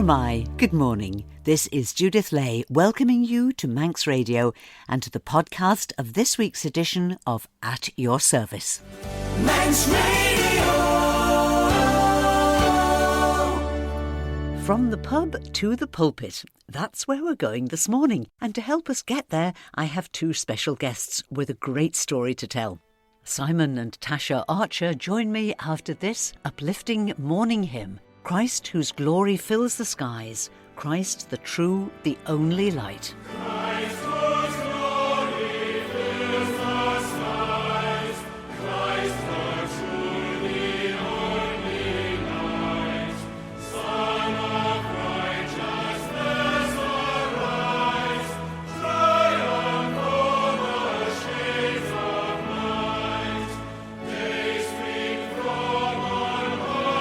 am I. Good morning. This is Judith Lay welcoming you to Manx Radio and to the podcast of this week's edition of At Your Service. Manx Radio! From the pub to the pulpit. That's where we're going this morning. And to help us get there, I have two special guests with a great story to tell. Simon and Tasha Archer join me after this uplifting morning hymn. Christ whose glory fills the skies, Christ the true, the only light. Christ whose glory fills the skies, Christ the true, the only light. Son of righteousness arise, triumph over shades of night. They speak from on high.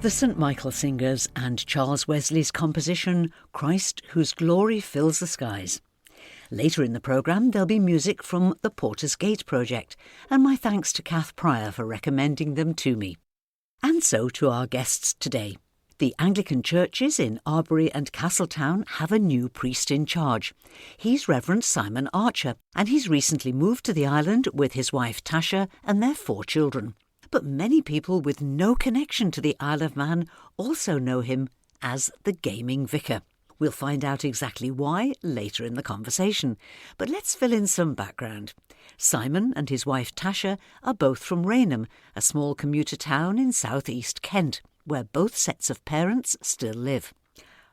The St Michael Singers and Charles Wesley's composition, Christ whose glory fills the skies. Later in the programme there'll be music from the Porter's Gate project, and my thanks to Kath Pryor for recommending them to me. And so to our guests today. The Anglican churches in Arbory and Castletown have a new priest in charge. He's Rev'd Simon Archer, and he's recently moved to the island with his wife Tasha and their 4 children. But many people with no connection to the Isle of Man also know him as the Gaming Vicar. We'll find out exactly why later in the conversation. But let's fill in some background. Simon and his wife Tasha are both from Rainham, a small commuter town in southeast Kent, where both sets of parents still live.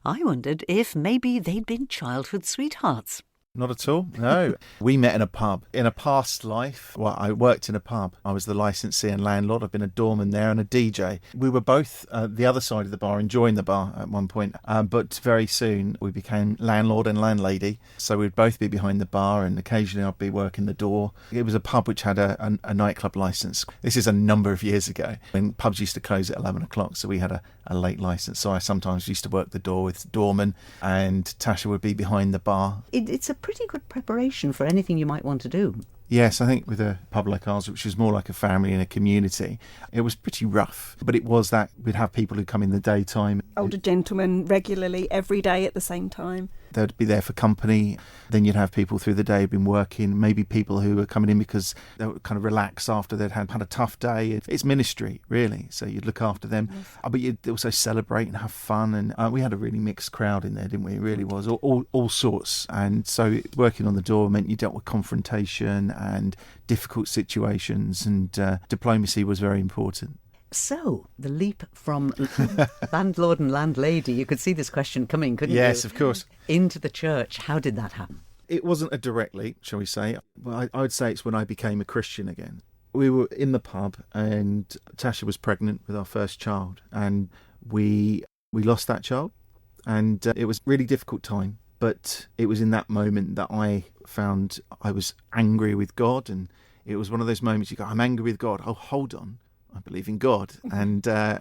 I wondered if maybe they'd been childhood sweethearts. Not at all, no. We met in a pub. In a past life, I worked in a pub. I was the licensee and landlord. I've been a doorman there and a DJ. We were both the other side of the bar, enjoying the bar at one point. But very soon we became landlord and landlady. So we'd both be behind the bar and occasionally I'd be working the door. It was a pub which had a nightclub licence. This is a number of years ago when pubs used to close at 11 o'clock. So we had a late licence. So I sometimes used to work the door with doorman and Tasha would be behind the bar. It's a pretty good preparation for anything you might want to do. Yes, I think with a pub like ours, which was more like a family and a community, it was pretty rough. But it was that we'd have people who come in the daytime. Older gentlemen regularly, every day at the same time. They'd be there for company. Then you'd have people through the day who've been working, maybe people who were coming in because they were kind of relaxed after they'd had a tough day. It's ministry, really. So you'd look after them. Yes. But you'd also celebrate and have fun. And we had a really mixed crowd in there, didn't we? It really was. All sorts. And so working on the door meant you dealt with confrontation and difficult situations. And diplomacy was very important. So, the leap from landlord and landlady, you could see this question coming, couldn't you? Yes, of course. Into the church. How did that happen? It wasn't a direct leap, shall we say. Well, I would say it's when I became a Christian again. We were in the pub and Tasha was pregnant with our first child and we lost that child. And it was a really difficult time. But it was in that moment that I found I was angry with God, and it was one of those moments you go, I'm angry with God. Oh, hold on. I believe in God. And I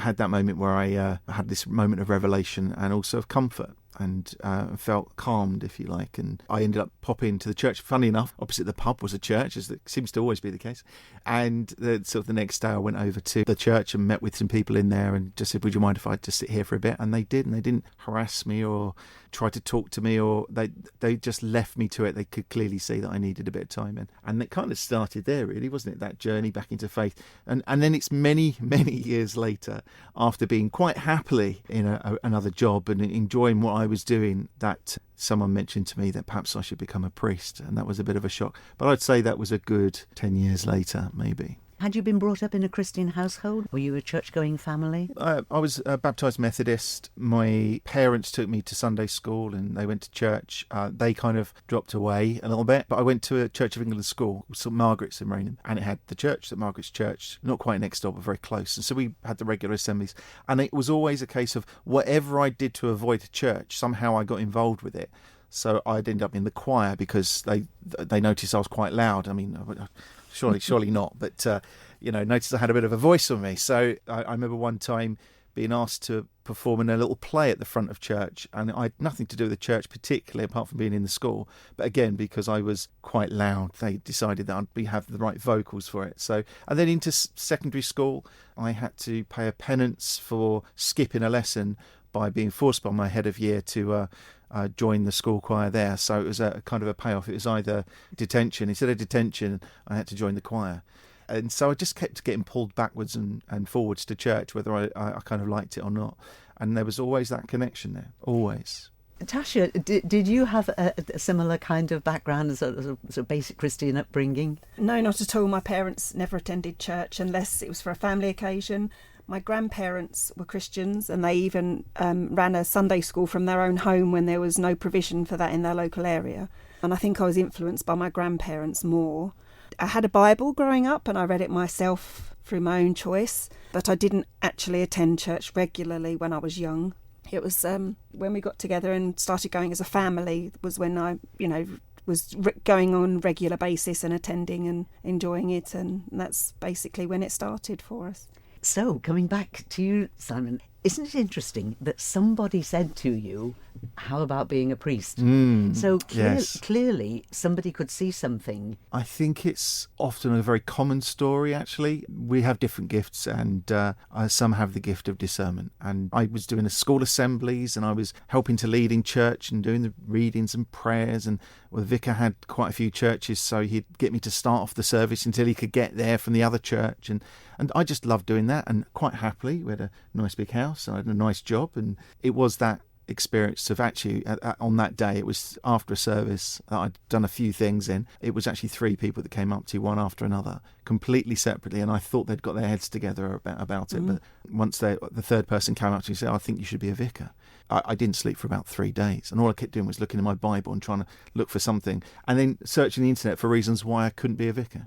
had that moment where I had this moment of revelation and also of comfort, and felt calmed, if you like. And I ended up popping to the church. Funny enough, opposite the pub was a church, as it seems to always be the case. And the next day I went over to the church and met with some people in there and just said, would you mind if I just sit here for a bit? And they did, and they didn't harass me or try to talk to me, or they just left me to it. They could clearly see that I needed a bit of time. And it kind of started there, really, wasn't it? That journey back into faith. And then it's many, many years later, after being quite happily in another job and enjoying what I was doing, that someone mentioned to me that perhaps I should become a priest, and that was a bit of a shock. But I'd say that was a good 10 years later, maybe. Had you been brought up in a Christian household? Were you a church-going family? I was a baptised Methodist. My parents took me to Sunday school and they went to church. They kind of dropped away a little bit, but I went to a Church of England school, St Margaret's in Rainham, and it had the church, St Margaret's Church, not quite next door, but very close. And so we had the regular assemblies. And it was always a case of whatever I did to avoid church, somehow I got involved with it. So I'd end up in the choir because they noticed I was quite loud. I mean, surely not, but noticed I had a bit of a voice on me. So I remember one time being asked to perform in a little play at the front of church, and I had nothing to do with the church particularly, apart from being in the school. But again, because I was quite loud, they decided that I'd have the right vocals for it. So, and then into secondary school, I had to pay a penance for skipping a lesson by being forced by my head of year to join the school choir there. So it was a kind of a payoff. It was either detention. Instead of detention, I had to join the choir. And so I just kept getting pulled backwards and forwards to church, whether I kind of liked it or not. And there was always that connection there, always. Tasha, did you have a similar kind of background as a basic Christian upbringing? No, not at all. My parents never attended church unless it was for a family occasion. My grandparents were Christians, and they even ran a Sunday school from their own home when there was no provision for that in their local area. And I think I was influenced by my grandparents more. I had a Bible growing up and I read it myself through my own choice, but I didn't actually attend church regularly when I was young. It was when we got together and started going as a family was when I, was going on regular basis and attending and enjoying it, and that's basically when it started for us. So, coming back to you, Simon, isn't it interesting that somebody said to you, how about being a priest? So yes. Clearly somebody could see something. I think it's often a very common story, actually. We have different gifts, and some have the gift of discernment. And I was doing school assemblies, and I was helping to lead in church and doing the readings and prayers. And the vicar had quite a few churches, so he'd get me to start off the service until he could get there from the other church. And I just loved doing that, and quite happily. We had a nice big house, and I had a nice job, and it was that experience of actually on that day, it was after a service that I'd done a few things in. It was actually 3 people that came up to you one after another, completely separately, and I thought they'd got their heads together about it. But once the third person came up to me and said, I think you should be a vicar. I didn't sleep for about 3 days, and all I kept doing was looking in my Bible and trying to look for something, and then searching the internet for reasons why I couldn't be a vicar.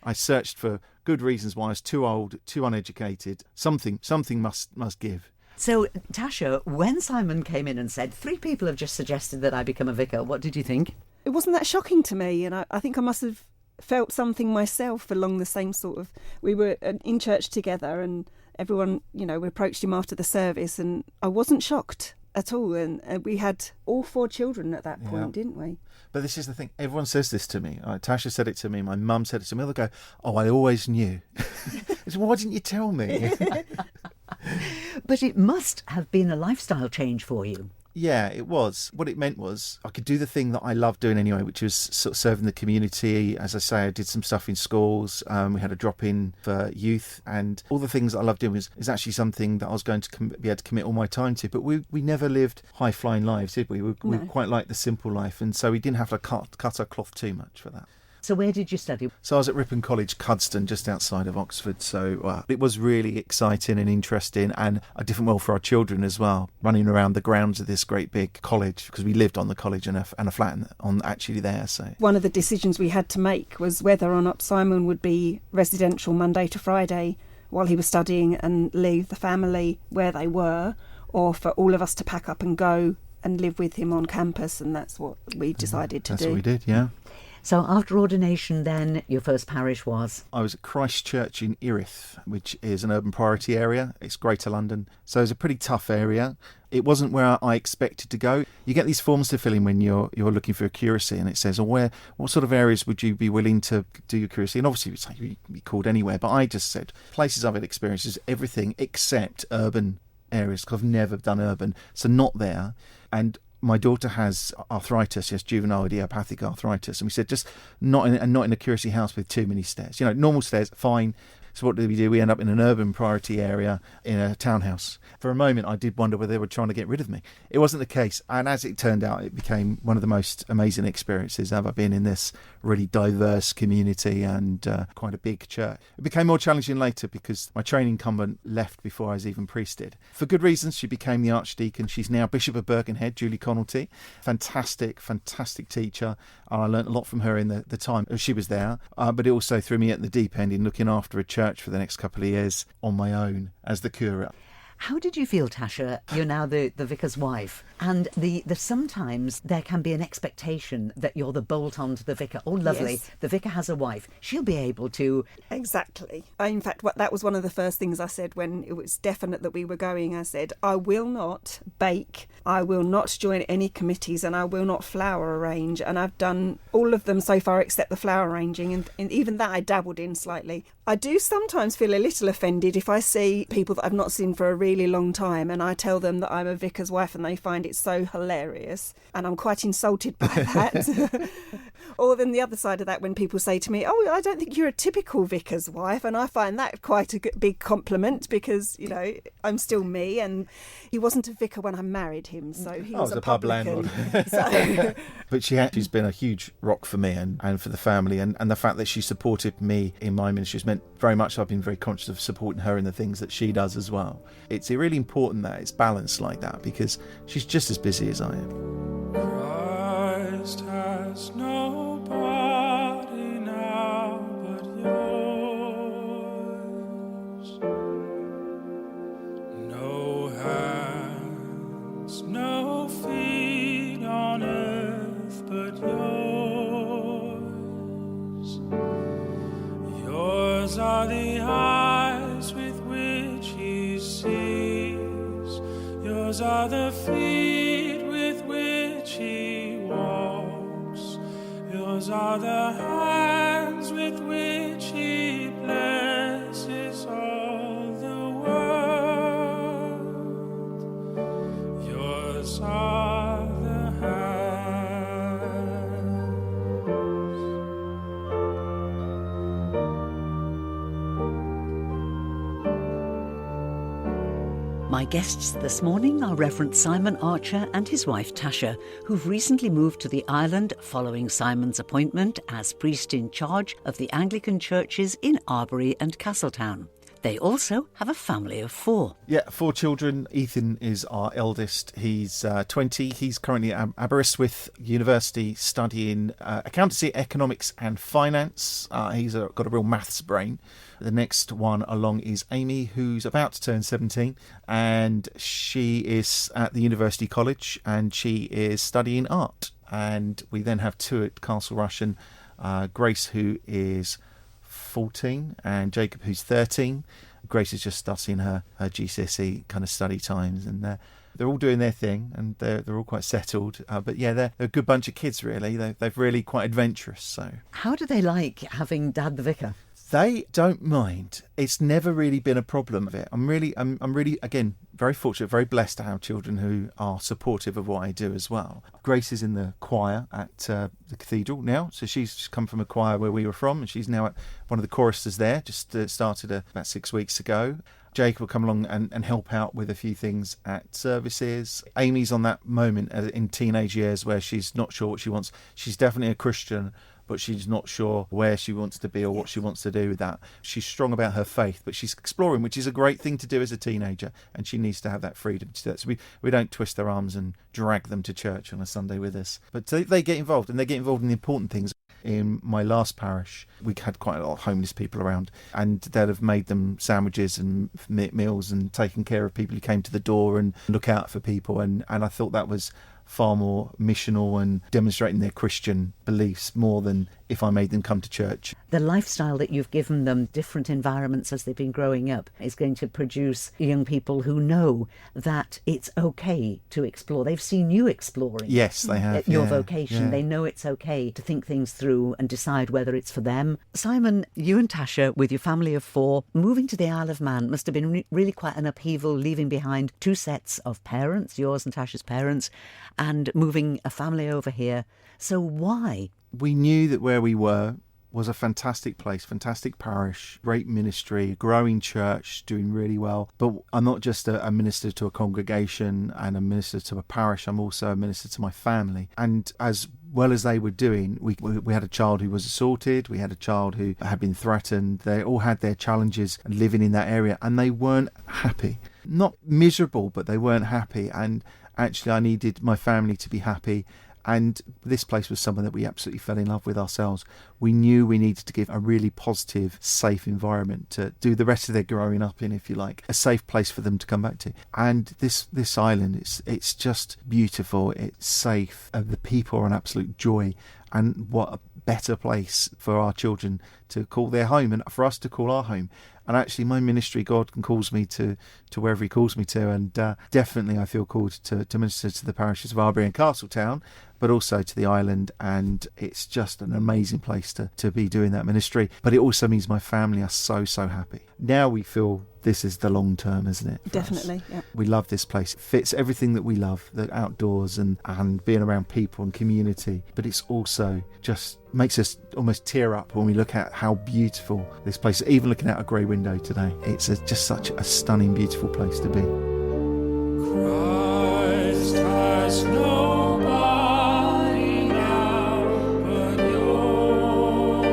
I searched for good reasons why I was too old, too uneducated. Something must give. So, Tasha, when Simon came in and said, 3 people have just suggested that I become a vicar, what did you think? It wasn't that shocking to me, and I think I must have felt something myself along the same sort of... We were in church together, and everyone, we approached him after the service, and I wasn't shocked at all. And we had all 4 children at that point, didn't we? But this is the thing. Everyone says this to me. Tasha said it to me. My mum said it to me. They'll go, oh, I always knew. So why didn't you tell me? But it must have been a lifestyle change for you. Yeah, it was. What it meant was I could do the thing that I loved doing anyway, which was sort of serving the community. As I say, I did some stuff in schools. We had a drop-in for youth, and all the things that I loved doing is actually something that I was going to be able to commit all my time to. But we never lived high-flying lives, did we? We quite liked the simple life, and so we didn't have to cut our cloth too much for that. So where did you study? So I was at Ripon College, Cuddesdon, just outside of Oxford. So it was really exciting and interesting, and a different world for our children as well, running around the grounds of this great big college, because we lived on the college and a flat on actually there. So one of the decisions we had to make was whether or not Simon would be residential Monday to Friday while he was studying and leave the family where they were, or for all of us to pack up and go and live with him on campus, and that's what we decided to do. That's what we did, yeah. So after ordination then, your first parish was? I was at Christ Church in Erith, which is an urban priority area. It's Greater London. So it's a pretty tough area. It wasn't where I expected to go. You get these forms to fill in when you're looking for a curacy, and it says, what sort of areas would you be willing to do your curacy? And obviously it's like, you can be called anywhere, but I just said places I've had experiences, everything except urban areas, because I've never done urban, so not there. And my daughter has arthritis, yes, juvenile idiopathic arthritis, and we said just not in a curacy house with too many stairs. Normal stairs, fine. So what did we do? We end up in an urban priority area in a townhouse. For a moment, I did wonder whether they were trying to get rid of me. It wasn't the case. And as it turned out, it became one of the most amazing experiences I've ever been in this really diverse community and quite a big church. It became more challenging later because my training incumbent left before I was even priested. For good reasons, she became the archdeacon. She's now Bishop of Birkenhead, Julie Connelty. Fantastic, fantastic teacher. And I learnt a lot from her in the time she was there. But it also threw me at the deep end in looking after a church for the next couple of years on my own as the curate. How did you feel, Tasha? You're now the vicar's wife, and the sometimes there can be an expectation that you're the bolt on to the vicar. Oh, lovely, yes. The vicar has a wife. She'll be able to... Exactly. In fact, that was one of the first things I said when it was definite that we were going. I said, I will not bake, I will not join any committees, and I will not flower arrange. And I've done all of them so far except the flower arranging, and even that I dabbled in slightly. I do sometimes feel a little offended if I see people that I've not seen for a really long time and I tell them that I'm a vicar's wife and they find it so hilarious, and I'm quite insulted by that. Or then the other side of that, when people say to me, oh, I don't think you're a typical vicar's wife, and I find that quite a big compliment because, I'm still me, and he wasn't a vicar when I married him, so he was a pub landlord. But she's been a huge rock for me and for the family, and the fact that she supported me in my ministry has meant very much I've been very conscious of supporting her in the things that she does as well. It's really important that it's balanced like that because she's just as busy as I am. Christ has no body now but yours, no hands, no feet on earth but yours. Yours are the eyes with which he sees, yours are the feet with which he walks, yours are the hands with which he blesses all the world, yours are the hands. My guests this morning are Rev'd Simon Archer and his wife Tasha, who've recently moved to the island following Simon's appointment as priest in charge of the Anglican churches in Arbory and Castletown. They also have a family of 4. Yeah, 4 children. Ethan is our eldest. He's 20. He's currently at Aberystwyth University studying accountancy, economics and finance. He's got a real maths brain. The next one along is Amy, who's about to turn 17, and she is at the University College and she is studying art. And we then have 2 at Castle Rushen, Grace, who is 14, and Jacob, who's 13. Grace is just starting her GCSE kind of study times, and they're all doing their thing, and they're all quite settled. But yeah, they're a good bunch of kids, really. They're really quite adventurous. So, how do they like having Dad the vicar? They don't mind. It's never really been a problem of it. I'm really, again, very fortunate, very blessed to have children who are supportive of what I do as well. Grace is in the choir at the cathedral now, so she's come from a choir where we were from, and she's now at one of the choristers there, just started about 6 weeks ago. Jacob will come along and help out with a few things at services. Amy's on that moment in teenage years where she's not sure what she wants. She's definitely a Christian, but she's not sure where she wants to be or what she wants to do with that. She's strong about her faith, but she's exploring, which is a great thing to do as a teenager, and she needs to have that freedom to do that. So we don't twist their arms and drag them to church on a Sunday with us. But they get involved, and they get involved in the important things. in my last parish, we had quite a lot of homeless people around, and they'd have made them sandwiches and meals and taken care of people who came to the door and look out for people. And I thought that was far more missional and demonstrating their Christian beliefs more than if I made them come to church. The lifestyle that you've given them, different environments as they've been growing up, is going to produce young people who know that it's okay to explore. They've seen you exploring. Yes, they have. Your yeah, vocation. yeah. They know it's okay to think things through and decide whether it's for them. Simon, you and Tasha, with your family of 4, moving to the Isle of Man must have been really quite an upheaval, leaving behind 2 sets of parents, yours and Tasha's parents, and moving a family over here. So why? We knew that where we were was a fantastic place, fantastic parish, great ministry, growing church, doing really well. But I'm not just a minister to a congregation and a minister to a parish, I'm also a minister to my family. And as well as they were doing, we had a child who was assaulted, we had a child who had been threatened. They all had their challenges living in that area, and they weren't happy. Not miserable, but they weren't happy. And actually I needed my family to be happy. And this place was someone that we absolutely fell in love with ourselves. We knew we needed to give a really positive, safe environment to do the rest of their growing up in, if you like, a safe place for them to come back to. And this island, it's just beautiful, it's safe, the people are an absolute joy. And what a better place for our children to call their home and for us to call our home. And actually my ministry, God calls me to wherever he calls me to, and definitely I feel called to minister to the parishes of Arbory and Castletown, but also to the island, and it's just an amazing place to be doing that ministry. But it also means my family are so happy. Now we feel this is the long term, isn't it? Definitely, yeah. We love this place. It fits everything that we love, the outdoors and being around people and community. But it's also just makes us almost tear up when we look at how beautiful this place is. Even looking out a grey window today, it's just such a stunning, beautiful place to be. Christ has nobody now but yours.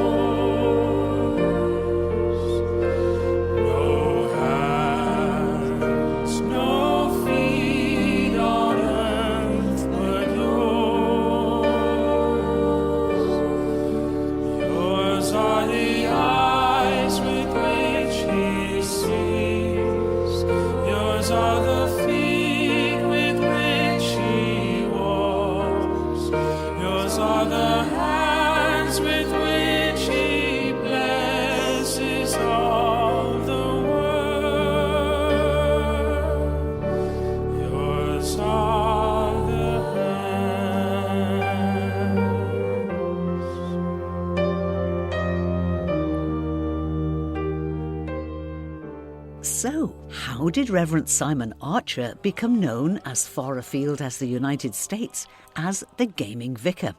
No hands, no feet on earth but yours. Yours are the eyes with which he sees. Yours are the feet with which he walks. Yours are the hands with which he blesses all the world. Yours are the hands. So, how did Rev'd Simon Archer become known as far afield as the United States as the Gaming Vicar?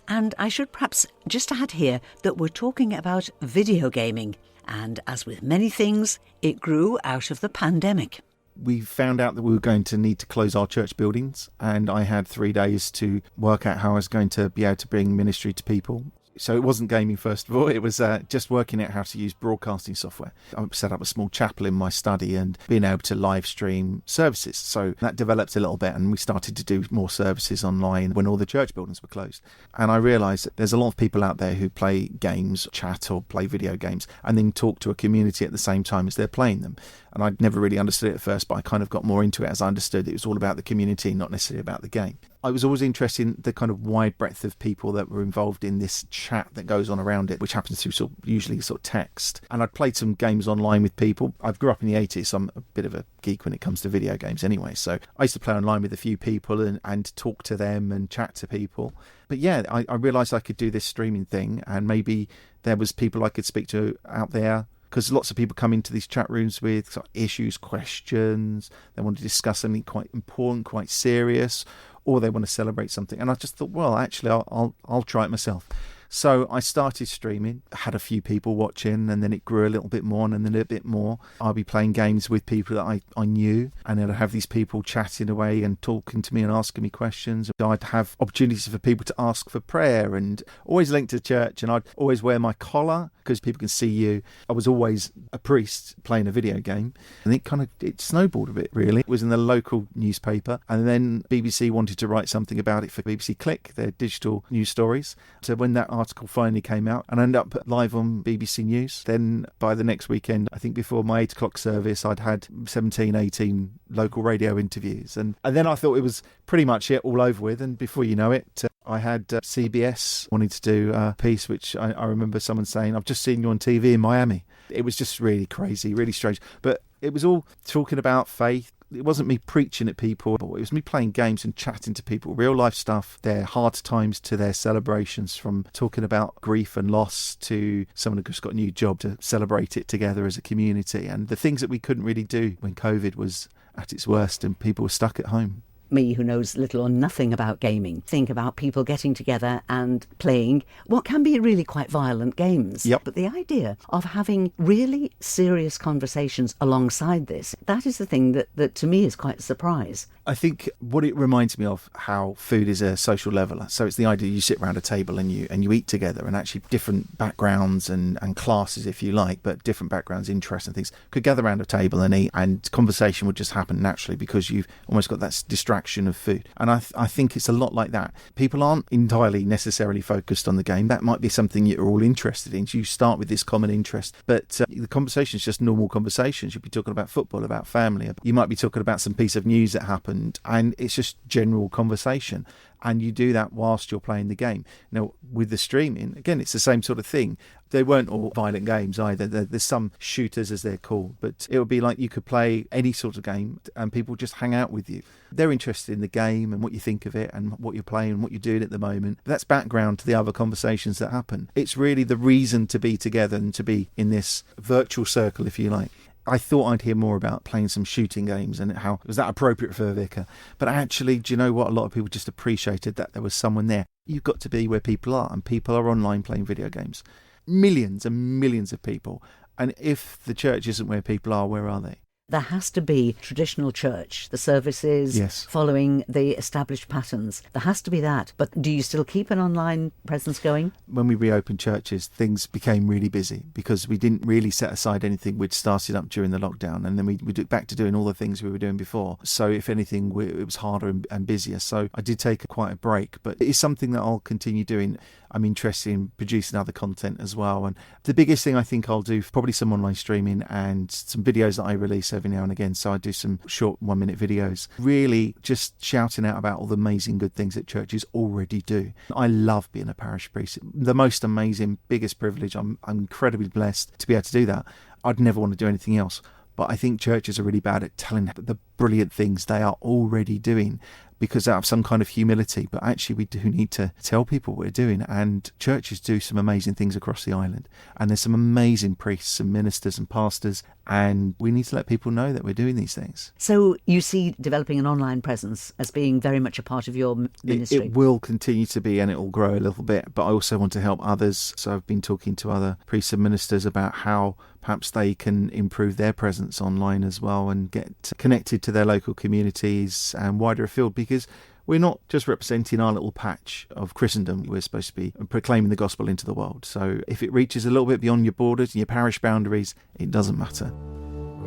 And I should perhaps just add here that we're talking about video gaming. And as with many things, it grew out of the pandemic. We found out that we were going to need to close our church buildings, and I had 3 days to work out how I was going to be able to bring ministry to people. So it wasn't gaming, first of all. It was just working out how to use broadcasting software. I set up a small chapel in my study and being able to live stream services. So that developed a little bit, and we started to do more services online when all the church buildings were closed. And I realised that there's a lot of people out there who play games, chat or play video games, and then talk to a community at the same time as they're playing them. And I'd never really understood it at first, but I kind of got more into it as I understood it was all about the community, not necessarily about the game. I was always interested in the kind of wide breadth of people that were involved in this chat that goes on around it, which happens through usually text. And I'd played some games online with people. I grew up in the 80s, so I'm a bit of a geek when it comes to video games anyway. So I used to play online with a few people and talk to them and chat to people. But yeah, I realised I could do this streaming thing, and maybe there was people I could speak to out there. Because lots of people come into these chat rooms with issues, questions. They want to discuss something quite important, quite serious, or they want to celebrate something. And I just thought, well, actually, I'll try it myself. So I started streaming, had a few people watching, and then it grew a little bit more and then a little bit more. I'll be playing games with people that I knew, and then I'd have these people chatting away and talking to me and asking me questions. I'd have opportunities for people to ask for prayer, and always linked to church, and I'd always wear my collar because people can see you. I was always a priest playing a video game, and it snowballed a bit, really. It was in the local newspaper, and then BBC wanted to write something about it for BBC Click, their digital news stories. So when that article finally came out, and I ended up live on BBC News. Then by the next weekend, I think before my 8 o'clock service, I'd had 17, 18 local radio interviews. And then I thought it was pretty much it, all over with. And before you know it, I had CBS wanting to do a piece, which I remember someone saying, I've just seen you on TV in Miami. It was just really crazy, really strange. But it was all talking about faith. It wasn't me preaching at people. It was me playing games and chatting to people, real life stuff, their hard times to their celebrations, from talking about grief and loss to someone who just got a new job to celebrate it together as a community. And the things that we couldn't really do when COVID was at its worst and people were stuck at home. Me, who knows little or nothing about gaming, think about people getting together and playing what can be really quite violent games. Yep. But the idea of having really serious conversations alongside this, that is the thing that to me is quite a surprise. I think what it reminds me of, how food is a social leveller. So it's the idea you sit around a table and you eat together, and actually different backgrounds and classes, if you like, but different backgrounds, interests and things, could gather around a table and eat, and conversation would just happen naturally because you've almost got that distraction of food. And I think it's a lot like that. People aren't entirely necessarily focused on the game. That might be something you're all interested in. So you start with this common interest, but the conversation is just normal conversations. You'll be talking about football, about family. You might be talking about some piece of news that happened, and it's just general conversation. And you do that whilst you're playing the game. Now, with the streaming, again, it's the same sort of thing. They weren't all violent games either. There's some shooters, as they're called, but it would be like you could play any sort of game and people just hang out with you. They're interested in the game and what you think of it and what you're playing and what you're doing at the moment. That's background to the other conversations that happen. It's really the reason to be together and to be in this virtual circle, if you like. I thought I'd hear more about playing some shooting games and how was that appropriate for a vicar. But actually, do you know what? A lot of people just appreciated that there was someone there. You've got to be where people are, and people are online playing video games. Millions and millions of people. And if the church isn't where people are, where are they? There has to be traditional church, the services, Yes. following the established patterns. There has to be that. But do you still keep an online presence going? When we reopened churches, things became really busy because we didn't really set aside anything. We'd started up during the lockdown, and then we went back to doing all the things we were doing before. So if anything, it was harder and busier. So I did take quite a break, but it is something that I'll continue doing. I'm interested in producing other content as well. And the biggest thing I think I'll do, probably some online streaming and some videos that I release every now and again. So I do some short 1-minute videos, really just shouting out about all the amazing good things that churches already do. I love being a parish priest. The most amazing, biggest privilege. I'm incredibly blessed to be able to do that. I'd never want to do anything else. But I think churches are really bad at telling the brilliant things they are already doing, because out of some kind of humility. But actually we do need to tell people what we're doing, and churches do some amazing things across the island, and there's some amazing priests and ministers and pastors, and we need to let people know that we're doing these things. So you see developing an online presence as being very much a part of your ministry? It will continue to be, and it will grow a little bit, but I also want to help others. So I've been talking to other priests and ministers about how perhaps they can improve their presence online as well and get connected to their local communities and wider afield, because we're not just representing our little patch of Christendom. We're supposed to be proclaiming the gospel into the world. So if it reaches a little bit beyond your borders and your parish boundaries, it doesn't matter.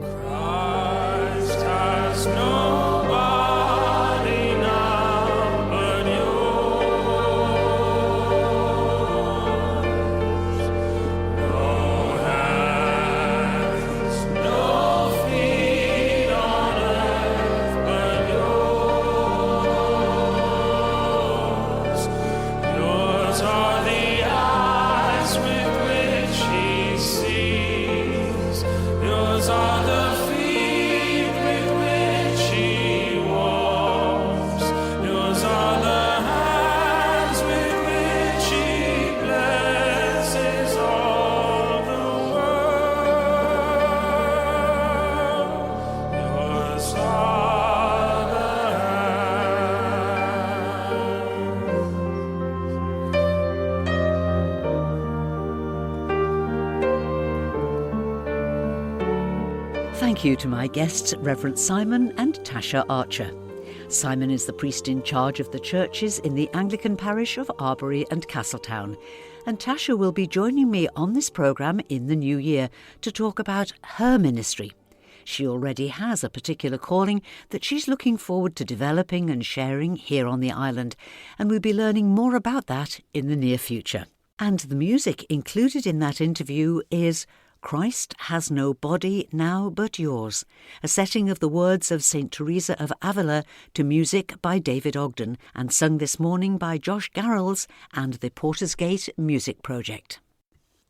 Christ has nobody now but yours. No hands, no feet on earth but yours. Yours are the eyes with which he sees. Yours are the feet with which he walks. Yours are the hands with which he blesses all the world. Yours are the Thank you to my guests, Rev'd Simon and Tasha Archer. Simon is the priest in charge of the churches in the Anglican parish of Arbory and Castletown, and Tasha will be joining me on this programme in the new year to talk about her ministry. She already has a particular calling that she's looking forward to developing and sharing here on the island, and we'll be learning more about that in the near future. And the music included in that interview is Christ Has No Body Now But Yours, a setting of the words of St. Teresa of Avila to music by David Ogden, and sung this morning by Josh Garrels and the Porter's Gate Music Project.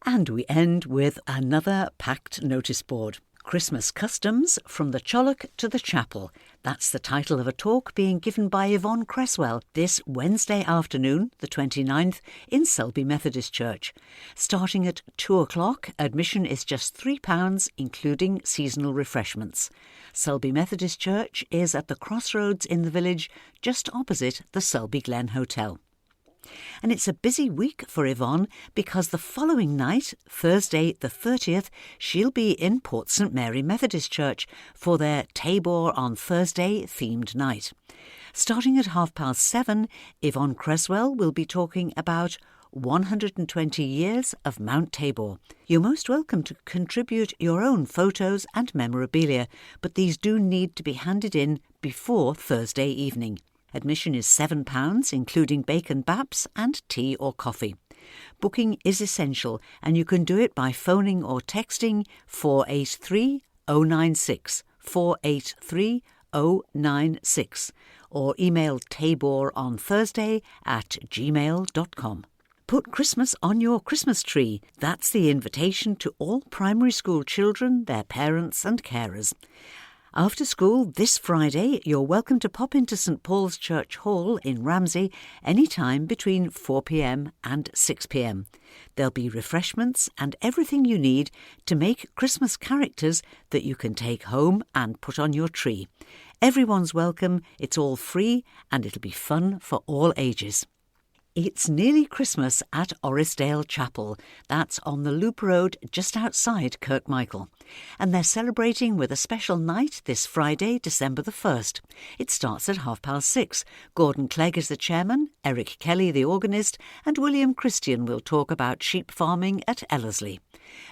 And we end with another packed notice board. Christmas Customs from the Chollock to the Chapel. That's the title of a talk being given by Yvonne Cresswell this Wednesday afternoon, the 29th, in Selby Methodist Church. Starting at 2 o'clock, admission is just £3, including seasonal refreshments. Selby Methodist Church is at the crossroads in the village, just opposite the Selby Glen Hotel. And it's a busy week for Yvonne because the following night, Thursday the 30th, she'll be in Port St Mary Methodist Church for their Tabor on Thursday themed night. Starting at 7:30, Yvonne Cresswell will be talking about 120 years of Mount Tabor. You're most welcome to contribute your own photos and memorabilia, but these do need to be handed in before Thursday evening. Admission is £7, including bacon baps and tea or coffee. Booking is essential, and you can do it by phoning or texting 483 096, 483 096, or email taboronThursday@gmail.com. Put Christmas on your Christmas tree. That's the invitation to all primary school children, their parents and carers. After school this Friday, you're welcome to pop into St Paul's Church Hall in Ramsey any time between 4 p.m. and 6 p.m. There'll be refreshments and everything you need to make Christmas characters that you can take home and put on your tree. Everyone's welcome, it's all free, and it'll be fun for all ages. It's nearly Christmas at Orrisdale Chapel. That's on the Loop Road just outside Kirkmichael. And they're celebrating with a special night this Friday, December the 1st. It starts at 6:30. Gordon Clegg is the chairman, Eric Kelly the organist, and William Christian will talk about sheep farming at Ellerslie.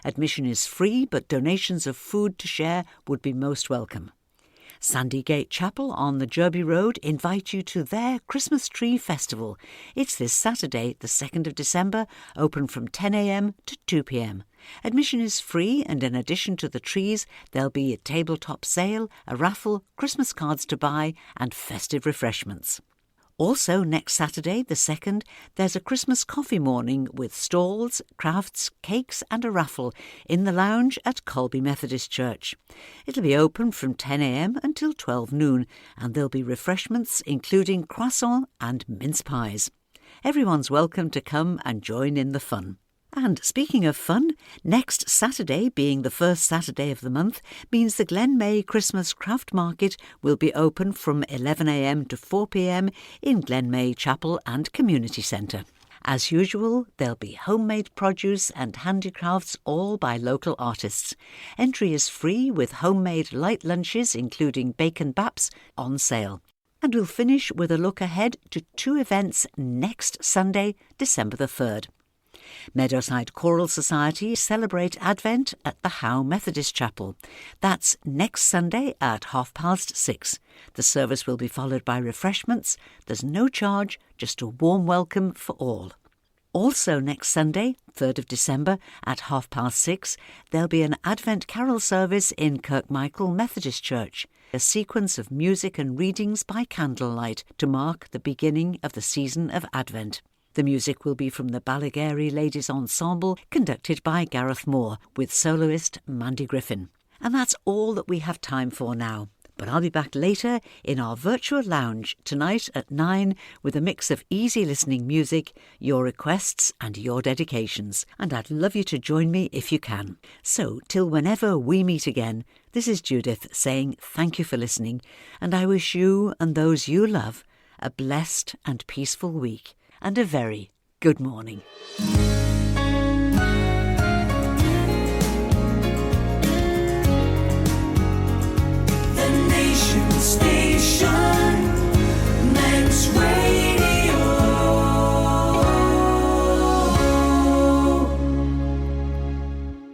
Admission is free, but donations of food to share would be most welcome. Sandygate Chapel on the Jerby Road invite you to their Christmas Tree Festival. It's this Saturday, the 2nd of December, open from 10 a.m. to 2 p.m. Admission is free, and in addition to the trees, there'll be a tabletop sale, a raffle, Christmas cards to buy, and festive refreshments. Also, next Saturday, the 2nd, there's a Christmas coffee morning with stalls, crafts, cakes and a raffle in the lounge at Colby Methodist Church. It'll be open from 10 a.m. until 12 noon, and there'll be refreshments including croissant and mince pies. Everyone's welcome to come and join in the fun. And speaking of fun, next Saturday, being the first Saturday of the month, means the Glen May Christmas Craft Market will be open from 11 a.m. to 4 p.m. in Glen May Chapel and Community Centre. As usual, there'll be homemade produce and handicrafts, all by local artists. Entry is free, with homemade light lunches, including bacon baps, on sale. And we'll finish with a look ahead to 2 events next Sunday, December the 3rd. Meadowside Choral Society celebrate Advent at the Howe Methodist Chapel. That's next Sunday at 6:30. The service will be followed by refreshments. There's no charge, just a warm welcome for all. Also next Sunday, 3rd of December, at 6:30, there'll be an Advent carol service in Kirkmichael Methodist Church, a sequence of music and readings by candlelight to mark the beginning of the season of Advent. The music will be from the Ballygarry Ladies Ensemble, conducted by Gareth Moore, with soloist Mandy Griffin. And that's all that we have time for now. But I'll be back later in our virtual lounge tonight at 9 with a mix of easy listening music, your requests and your dedications. And I'd love you to join me if you can. So, till whenever we meet again, this is Judith saying thank you for listening, and I wish you and those you love a blessed and peaceful week. And a very good morning.